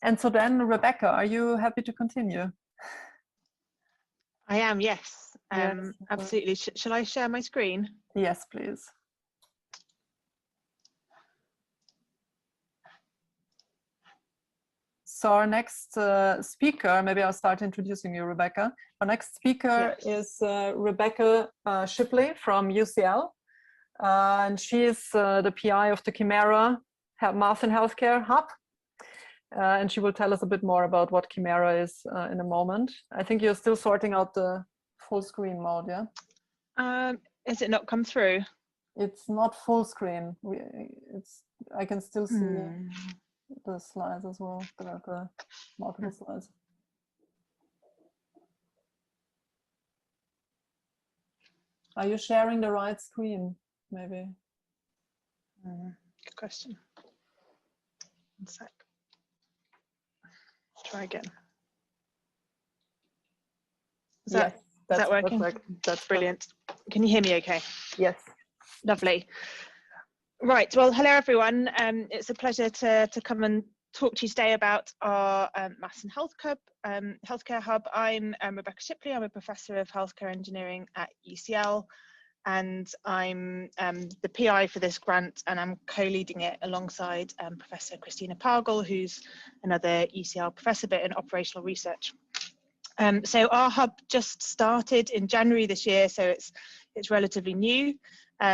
And so then, Rebecca, are you happy to continue? I am, yes. Yes. Absolutely. Shall I share my screen? Yes, please. So our next speaker, maybe I'll start introducing you, Rebecca. Our next speaker is Rebecca Shipley from UCL. And she is the PI of the CHIMERA Mass in Healthcare Hub. And she will tell us a bit more about what CHIMERA is in a moment. I think you're still sorting out the full screen mode, yeah? Has it not come through? It's not full screen. I can still see the slides as well, the multiple slides. Are you sharing the right screen, maybe? Good question. 1 sec. Try again. Is that working? That's brilliant. Can you hear me okay? Yes. Lovely. Right, well, hello everyone. It's a pleasure to come and talk to you today about our Mass and Healthcare Hub. I'm Rebecca Shipley. I'm a Professor of Healthcare Engineering at UCL, and I'm the PI for this grant, and I'm co-leading it alongside Professor Christina Pargel, who's another UCL professor but in operational research. So our hub just started in January this year, so it's relatively new.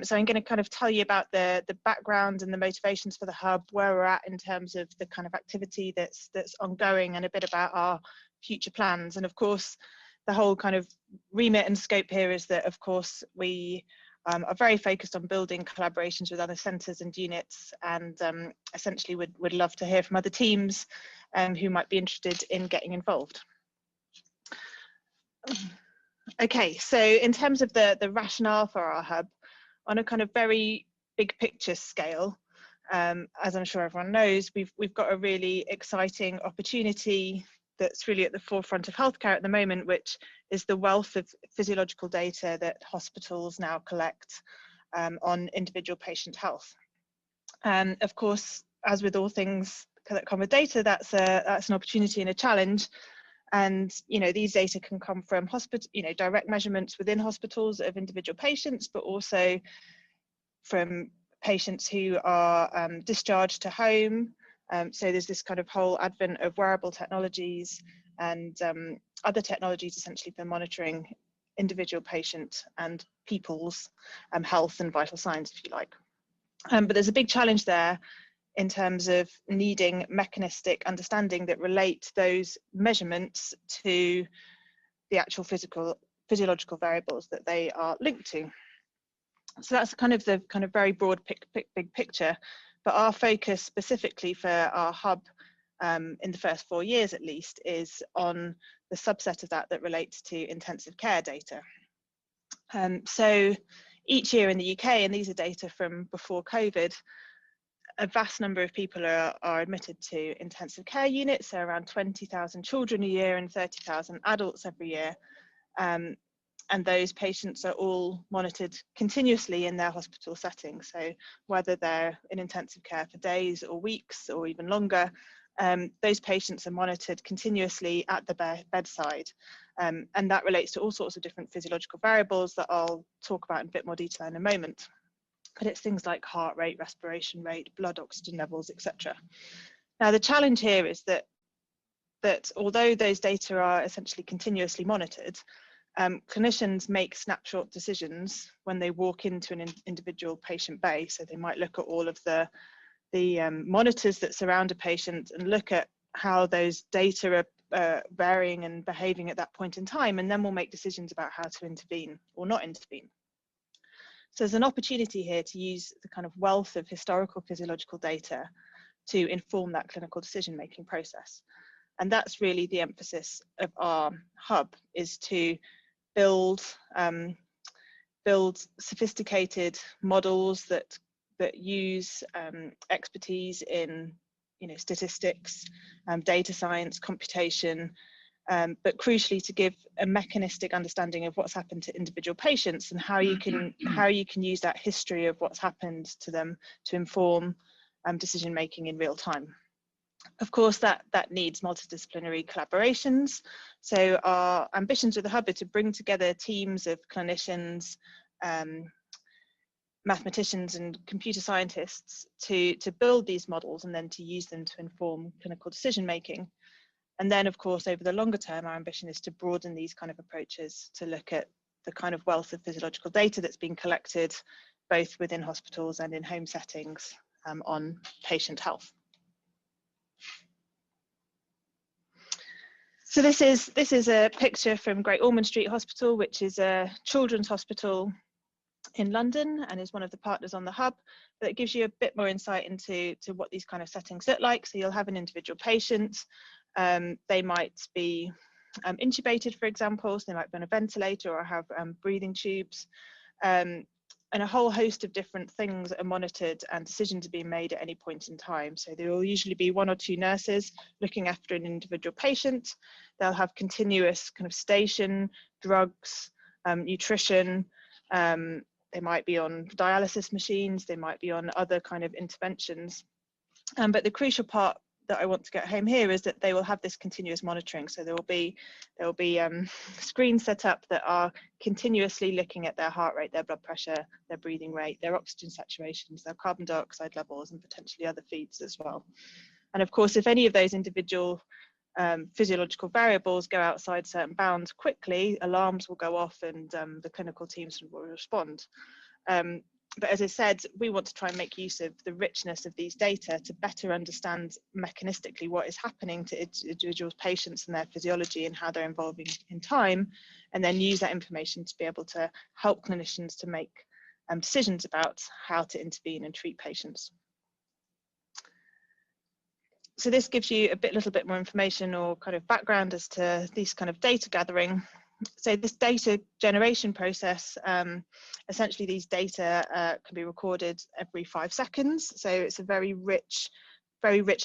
So I'm going to kind of tell you about the background and the motivations for the hub, where we're at in terms of the kind of activity that's ongoing, and a bit about our future plans. And of course, the whole kind of remit and scope here is that, of course, we are very focused on building collaborations with other centres and units, and essentially would love to hear from other teams who might be interested in getting involved. Okay, so in terms of the rationale for our hub, on a kind of very big picture scale, as I'm sure everyone knows, we've got a really exciting opportunity that's really at the forefront of healthcare at the moment, which is the wealth of physiological data that hospitals now collect on individual patient health. Of course, as with all things that come with data, that's an opportunity and a challenge. And these data can come from direct measurements within hospitals of individual patients, but also from patients who are discharged to home. So there's this kind of whole advent of wearable technologies and other technologies essentially for monitoring individual patient and people's health and vital signs, if you like. But there's a big challenge there in terms of needing mechanistic understanding that relate those measurements to the actual physiological variables that they are linked to. So that's kind of the very broad big picture, but our focus specifically for our hub in the first 4 years at least is on the subset of that relates to intensive care data. So each year in the UK, and these are data from before COVID, a vast number of people are admitted to intensive care units, so around 20,000 children a year and 30,000 adults every year. And those patients are all monitored continuously in their hospital setting. So whether they're in intensive care for days or weeks or even longer, those patients are monitored continuously at the bedside. And that relates to all sorts of different physiological variables that I'll talk about in a bit more detail in a moment. But it's things like heart rate, respiration rate, blood oxygen levels, etc. Now, the challenge here is that although those data are essentially continuously monitored, clinicians make snapshot decisions when they walk into an individual patient bay. So they might look at all of the monitors that surround a patient and look at how those data are varying and behaving at that point in time, and then we'll make decisions about how to intervene or not intervene. So there's an opportunity here to use the kind of wealth of historical physiological data to inform that clinical decision-making process. And that's really the emphasis of our hub, is to build sophisticated models that use expertise in statistics, data science, computation, but crucially to give a mechanistic understanding of what's happened to individual patients and how you can use that history of what's happened to them to inform decision making in real time. Of course, that needs multidisciplinary collaborations. So our ambitions with the hub are to bring together teams of clinicians, mathematicians and computer scientists to build these models and then to use them to inform clinical decision making. And then, of course, over the longer term, our ambition is to broaden these kind of approaches to look at the kind of wealth of physiological data that's been collected both within hospitals and in home settings on patient health. So this is a picture from Great Ormond Street Hospital, which is a children's hospital in London and is one of the partners on the hub. That gives you a bit more insight into what these kind of settings look like. So you'll have an individual patient. They might be intubated, for example, so they might be on a ventilator or have breathing tubes. And a whole host of different things are monitored and decisions are being made at any point in time. So there will usually be 1 or 2 nurses looking after an individual patient. They'll have continuous kind of sedation, drugs, nutrition. They might be on dialysis machines. They might be on other kind of interventions. But the crucial part that I want to get home here is that they will have this continuous monitoring. So there will be screens set up that are continuously looking at their heart rate, their blood pressure, their breathing rate, their oxygen saturations, their carbon dioxide levels, and potentially other feeds as well. And of course, if any of those individual physiological variables go outside certain bounds quickly, alarms will go off and the clinical teams will respond. But as I said, we want to try and make use of the richness of these data to better understand mechanistically what is happening to individual patients and their physiology and how they're evolving in time, and then use that information to be able to help clinicians to make decisions about how to intervene and treat patients. So this gives you a little bit more information or kind of background as to these kind of data gathering. So this data generation process, essentially these data can be recorded every 5 seconds. So it's a very rich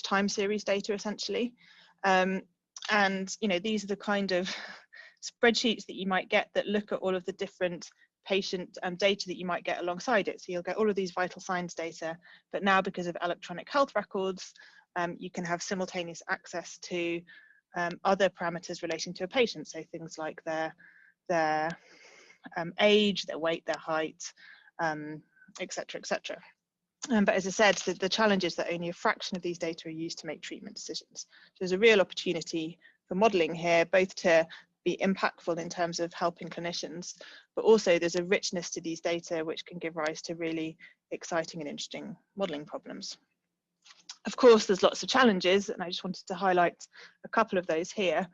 time series data essentially. And you know, these are the kind of spreadsheets that you might get that look at all of the different patient data that you might get alongside it. So you'll get all of these vital signs data, but now because of electronic health records, you can have simultaneous access to other parameters relating to a patient, so things like their age, their weight, their height, etc., etc. But as I said, the challenge is that only a fraction of these data are used to make treatment decisions. So there's a real opportunity for modelling here, both to be impactful in terms of helping clinicians, but also there's a richness to these data which can give rise to really exciting and interesting modelling problems. Of course, there's lots of challenges, and I just wanted to highlight a couple of those here.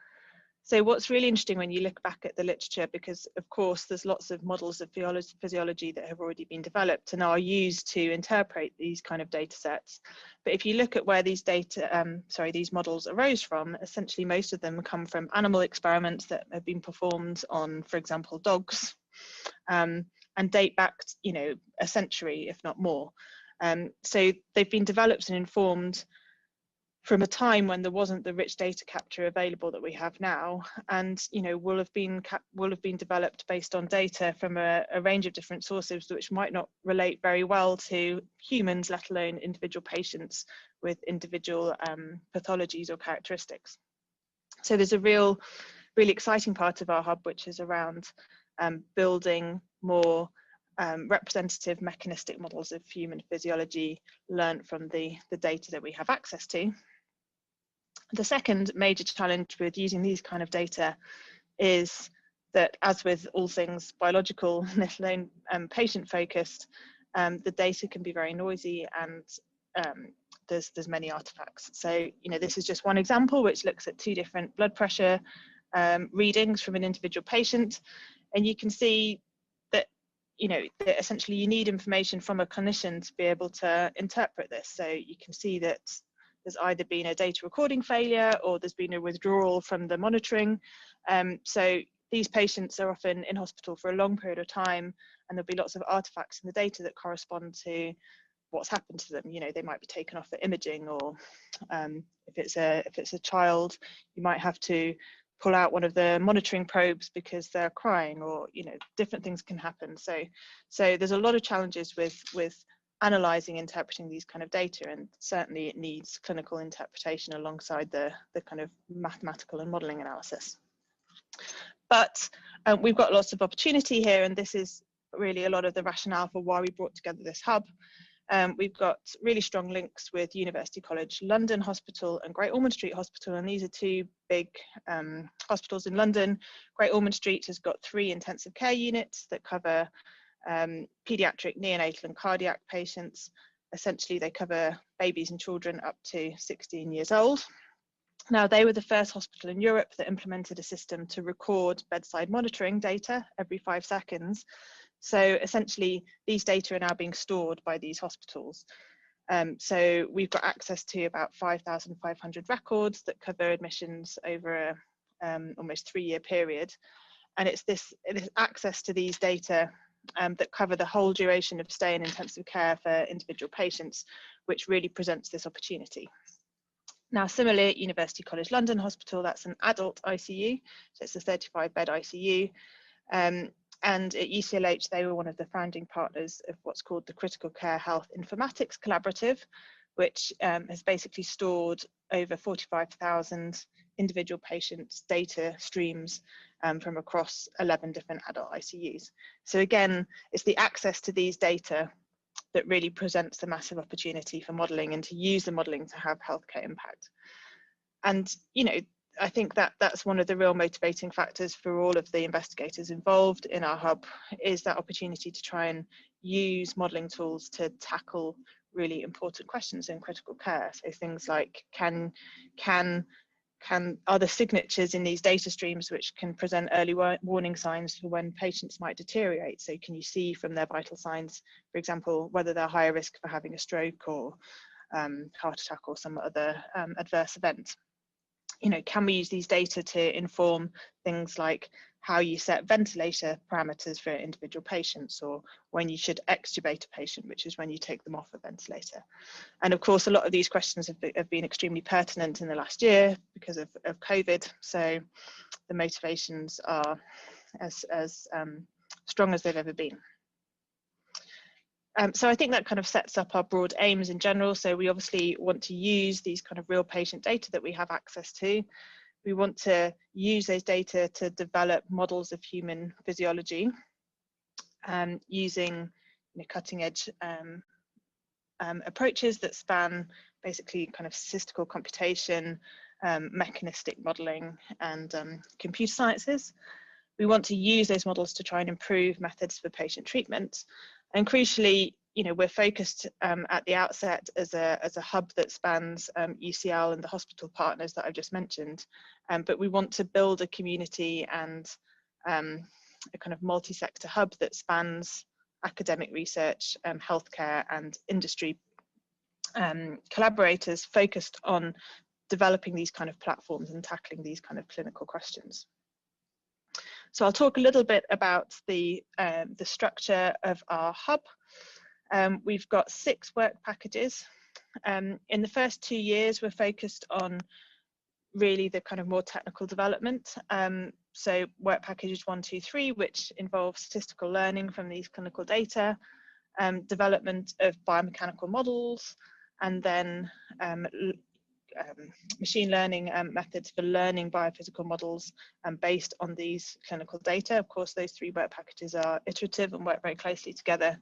So what's really interesting when you look back at the literature, because of course there's lots of models of physiology that have already been developed and are used to interpret these kind of data sets. But if you look at where these these models arose from, essentially most of them come from animal experiments that have been performed on, for example, dogs, and date back, you know, a century, if not more. So they've been developed and informed from a time when there wasn't the rich data capture available that we have now, and you know, will have been developed based on data from a range of different sources which might not relate very well to humans, let alone individual patients with individual pathologies or characteristics. So there's a really exciting part of our hub which is around building more representative mechanistic models of human physiology learned from the data that we have access to. The second major challenge with using these kind of data is that, as with all things biological, let alone patient focused, the data can be very noisy and there's many artifacts. So, you know, this is just one example which looks at 2 different blood pressure readings from an individual patient, and you can see that, you know, that essentially you need information from a clinician to be able to interpret this. So you can see that there's either been a data recording failure or there's been a withdrawal from the monitoring. So these patients are often in hospital for a long period of time, and there'll be lots of artifacts in the data that correspond to what's happened to them. You know, they might be taken off for imaging, or if it's a child, you might have to pull out one of the monitoring probes because they're crying, or, you know, different things can happen. So there's a lot of challenges with analysing, interpreting these kind of data, and certainly it needs clinical interpretation alongside the kind of mathematical and modelling analysis. But we've got lots of opportunity here, and this is really a lot of the rationale for why we brought together this hub. We've got really strong links with University College London Hospital and Great Ormond Street Hospital, and these are two big hospitals in London. Great Ormond Street has got 3 intensive care units that cover paediatric, neonatal and cardiac patients. Essentially, they cover babies and children up to 16 years old. Now, they were the first hospital in Europe that implemented a system to record bedside monitoring data every 5 seconds. So essentially, these data are now being stored by these hospitals. So we've got access to about 5,500 records that cover admissions over a almost 3-year period. And it is access to these data that cover the whole duration of stay in intensive care for individual patients, which really presents this opportunity. Now, similarly, at University College London Hospital, that's an adult ICU, so it's a 35-bed ICU. And at UCLH, they were one of the founding partners of what's called the Critical Care Health Informatics Collaborative, which has basically stored over 45,000 individual patients' data streams from across 11 different adult ICUs. So again, it's the access to these data that really presents the massive opportunity for modelling and to use the modelling to have healthcare impact. And, you know, I think that that's one of the real motivating factors for all of the investigators involved in our hub, is that opportunity to try and use modelling tools to tackle really important questions in critical care. So things like are the signatures in these data streams which can present early warning signs for when patients might deteriorate. So can you see from their vital signs, for example, whether they're higher risk for having a stroke or heart attack or some other adverse event? You know, can we use these data to inform things like how you set ventilator parameters for individual patients, or when you should extubate a patient, which is when you take them off a ventilator? And of course, a lot of these questions have been extremely pertinent in the last year because of COVID. So the motivations are as strong as they've ever been. So I think that kind of sets up our broad aims in general. So we obviously want to use these kind of real patient data that we have access to. We want to use those data to develop models of human physiology, using cutting edge approaches that span basically kind of statistical computation, mechanistic modeling, and computer sciences. We want to use those models to try and improve methods for patient treatment. And crucially, we're focused at the outset as a hub that spans UCL and the hospital partners that I've just mentioned, but we want to build a community and a kind of multi-sector hub that spans academic research, healthcare and industry collaborators focused on developing these kind of platforms and tackling these kind of clinical questions. So I'll talk a little bit about the structure of our hub. We've got 6 work packages. In the first 2 years, we're focused on really the kind of more technical development. So work packages 1, 2, 3, which involves statistical learning from these clinical data, development of biomechanical models, and then machine learning methods for learning biophysical models based on these clinical data. Of course, those 3 work packages are iterative and work very closely together.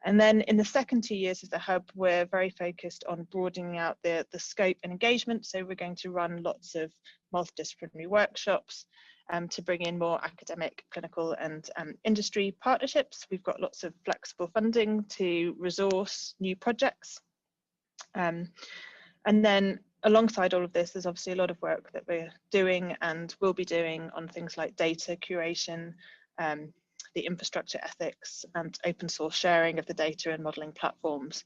And then in the second 2 years of the hub, we're very focused on broadening out the scope and engagement. So we're going to run lots of multidisciplinary workshops to bring in more academic, clinical and industry partnerships. We've got lots of flexible funding to resource new projects. And then alongside all of this, there's obviously a lot of work that we're doing and will be doing on things like data curation, the infrastructure ethics and open source sharing of the data and modelling platforms,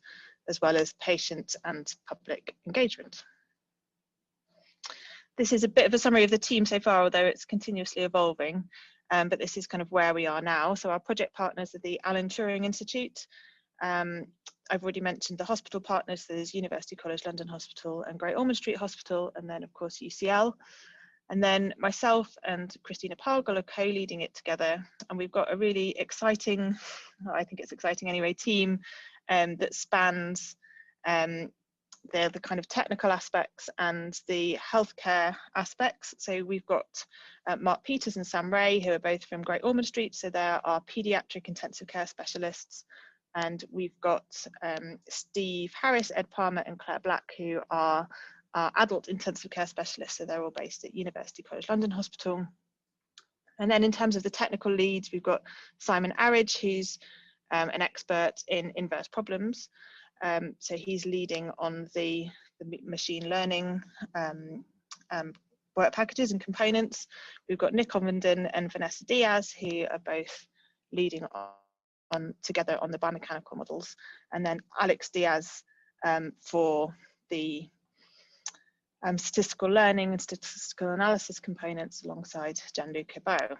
as well as patient and public engagement. This is a bit of a summary of the team so far, although it's continuously evolving, but this is kind of where we are now. So our project partners are the Alan Turing Institute. I've already mentioned the hospital partners. There's University College London Hospital and Great Ormond Street Hospital, and then of course UCL. And then myself and Christina Pargel are co-leading it together. And we've got a really exciting, I think it's exciting anyway, team that spans the kind of technical aspects and the healthcare aspects. So we've got Mark Peters and Sam Ray, who are both from Great Ormond Street. So they're our paediatric intensive care specialists. And we've got Steve Harris, Ed Palmer and Claire Black, who are our adult intensive care specialists. So they're all based at University College London Hospital. And then in terms of the technical leads, we've got Simon Arridge, who's an expert in inverse problems. So he's leading on the machine learning work packages and components. We've got Nick Ovenden and Vanessa Diaz, who are both leading on together on the biomechanical models. And then Alex Diaz for the statistical learning and statistical analysis components alongside Gianluca Bao.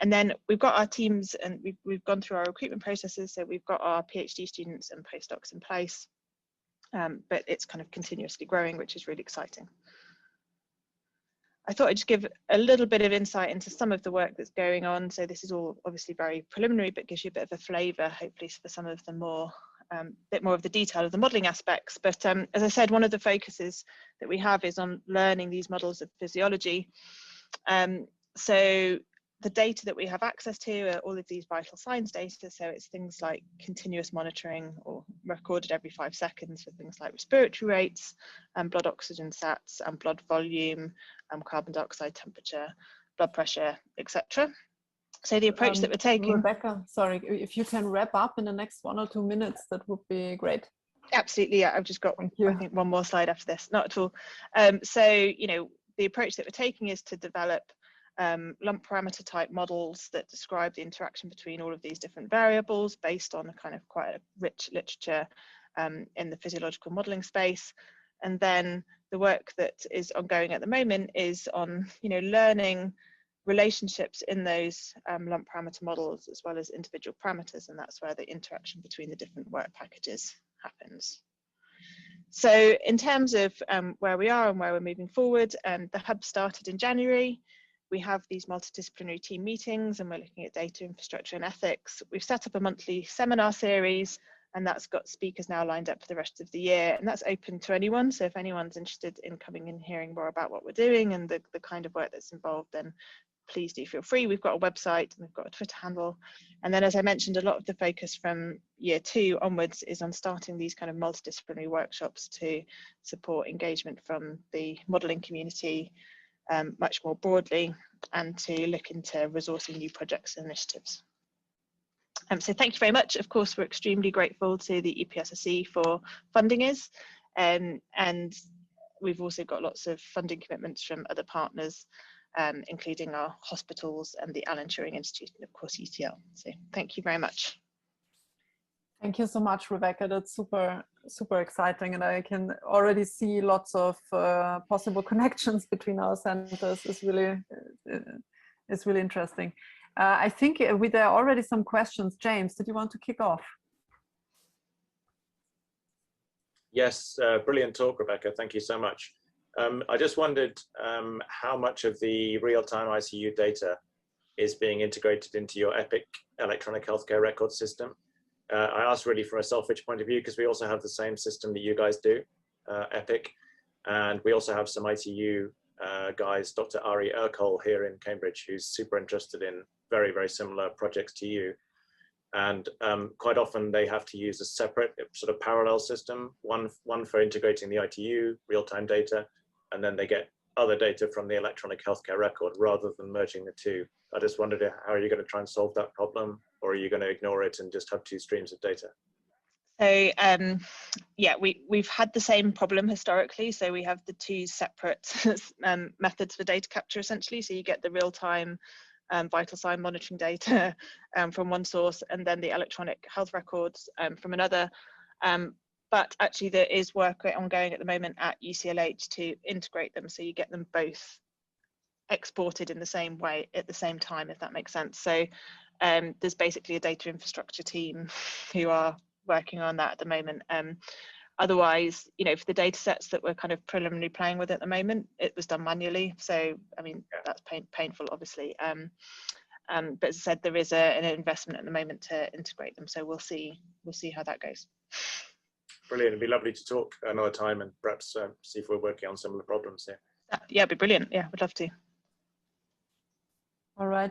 And then we've got our teams, and we've gone through our recruitment processes. So we've got our PhD students and postdocs in place, but it's kind of continuously growing, which is really exciting. I thought I'd just give a little bit of insight into some of the work that's going on. So this is all obviously very preliminary, but gives you a bit of a flavour, hopefully, for some of the more, bit more of the detail of the modelling aspects. But as I said, one of the focuses that we have is on learning these models of physiology. So the data that we have access to are all of these vital signs data. So it's things like continuous monitoring or recorded every 5 seconds for things like respiratory rates and blood oxygen sats and blood volume, carbon dioxide temperature, blood pressure, etc. So the approach that we're taking. Rebecca, sorry, if you can wrap up in the next 1 or 2 minutes, that would be great. Absolutely, yeah. I've just got, I think, one more slide after this. Not at all. So, you know, the approach that we're taking is to develop lump parameter type models that describe the interaction between all of these different variables based on a kind of quite a rich literature in the physiological modeling space. And then the work that is ongoing at the moment is on, you know, learning relationships in those lump parameter models as well as individual parameters, and that's where the interaction between the different work packages happens. So in terms of where we are and where we're moving forward, the hub started in January. We have these multidisciplinary team meetings and we're looking at data infrastructure and ethics. We've set up a monthly seminar series, and that's got speakers now lined up for the rest of the year, and that's open to anyone. So if anyone's interested in coming and hearing more about what we're doing and the kind of work that's involved, then please do feel free. We've got a website and we've got a Twitter handle. And then, as I mentioned, a lot of the focus from year 2 onwards is on starting these kind of multidisciplinary workshops to support engagement from the modelling community much more broadly, and to look into resourcing new projects and initiatives. So thank you very much. Of course, we're extremely grateful to the EPSSE for funding us, and we've also got lots of funding commitments from other partners, including our hospitals and the Alan Turing Institute, and of course UCL. So thank you very much. Thank you so much, Rebecca. That's super, super exciting, and I can already see lots of possible connections between our centers. It's really interesting. I think there are already some questions. James, did you want to kick off? Yes, brilliant talk, Rebecca. Thank you so much. I just wondered how much of the real-time ICU data is being integrated into your EPIC electronic healthcare record system. I asked really from a Selfridge point of view because we also have the same system that you guys do, EPIC, and we also have some ITU guys, Dr. Ari Ercole here in Cambridge, who's super interested in very, very similar projects to you. And quite often they have to use a separate sort of parallel system, one for integrating the ITU real-time data, and then they get other data from the electronic healthcare record rather than merging the two. I just wondered, how are you going to try and solve that problem, or are you going to ignore it and just have 2 streams of data? So yeah, we've had the same problem historically. So we have the 2 separate methods for data capture essentially. So you get the real-time vital sign monitoring data from one source, and then the electronic health records from another. But actually there is work ongoing at the moment at UCLH to integrate them, so you get them both exported in the same way at the same time, if that makes sense. So there's basically a data infrastructure team who are working on that at the moment. Otherwise, you know, for the data sets that we're kind of preliminarily playing with at the moment, it was done manually. So, I mean, that's painful, obviously. But as I said, there is an investment at the moment to integrate them. So we'll see how that goes. Brilliant. It'd be lovely to talk another time and perhaps see if we're working on some of the problems here. Yeah, it'd be brilliant. Yeah, we'd love to. All right.